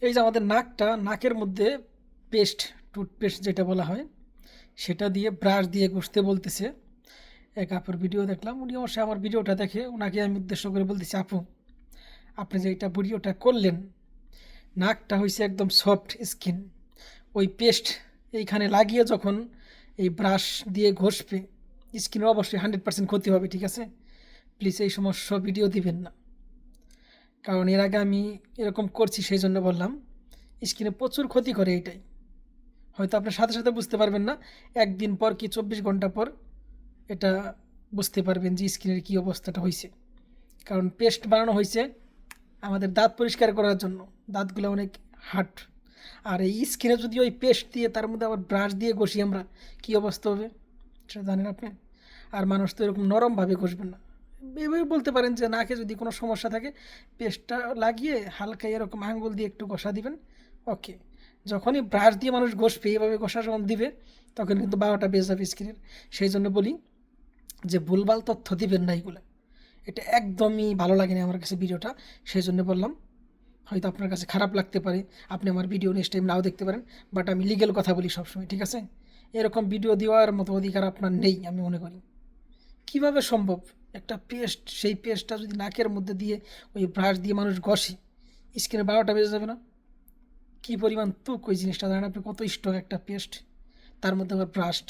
এই যে আমাদের নাকের মধ্যে পেস্ট, টুথপেস্ট যেটা বলা হয়, সেটা দিয়ে ব্রাশ দিয়ে ঘষতে বলতেছে। এক আপুর ভিডিও দেখলাম, উনি অবশ্যই আমার ভিডিওটা দেখে, ওনাকে আমি উদ্দেশ্য করে বলতেছি, আপু আপনি যে এটা ভিডিওটা করলেন, নাকটা হয়েছে একদম সফট স্কিন, ওই পেস্ট এইখানে লাগিয়ে যখন এই ব্রাশ দিয়ে ঘষবে, স্কিনের অবশ্যই 100% ক্ষতি হবে, ঠিক আছে? প্লিজ এই সমস্ত ভিডিও দিবেন না, কারণ এর আগে আমি এরকম করছি, সেই জন্য বললাম। স্কিনে প্রচুর ক্ষতি করে এটাই। হয়তো আপনার সাথে সাথে বুঝতে পারবেন না, একদিন পর কি 24 ঘন্টা পর এটা বুঝতে পারবেন যে স্কিনের কী অবস্থাটা হয়েছে। কারণ পেস্ট বানানো হয়েছে আমাদের দাঁত পরিষ্কার করার জন্য, দাঁতগুলো অনেক হার্ড। আর এই স্কিনে যদি ওই পেস্ট দিয়ে তার মধ্যে আবার ব্রাশ দিয়ে ঘষি আমরা, কী অবস্থা হবে সেটা জানেন আপনি? আর মানুষ তো এরকম নরমভাবে ঘষবেন না। এভাবে বলতে পারেন যে নাকে যদি কোনো সমস্যা থাকে, পেস্টটা লাগিয়ে হালকা এরকম আঙ্গুল দিয়ে একটু ঘষা দিবেন, ওকে। যখনই ব্রাশ দিয়ে মানুষ ঘষবে, এভাবে ঘষা যখন দিবে, তখন কিন্তু 12টা বেজে যাবে স্কিনের। সেই জন্য বলি যে ভুলভাল তথ্য দিবেন না এগুলো। এটা একদমই ভালো লাগেনি আমার কাছে ভিডিওটা, সেই জন্য বললাম। হয়তো আপনার কাছে খারাপ লাগতে পারে, আপনি আমার ভিডিও নেক্সট টাইম নাও দেখতে পারেন, বাট আমি লিগেল কথা বলি সবসময়, ঠিক আছে? এরকম ভিডিও দেওয়ার মতো অধিকার আপনার নেই আমি মনে করি। কিভাবে সম্ভব? একটা পেস্ট, সেই পেস্টটা যদি নাকের মধ্যে দিয়ে ওই ব্রাশ দিয়ে মানুষ ঘষে, স্কিনে 12টা বেজে যাবে না? কী পরিমাণ তুক ওই জিনিসটা, জানেন আপনি? কত স্ট্রং একটা পেস্ট, তার মধ্যে আবার ব্রাশড।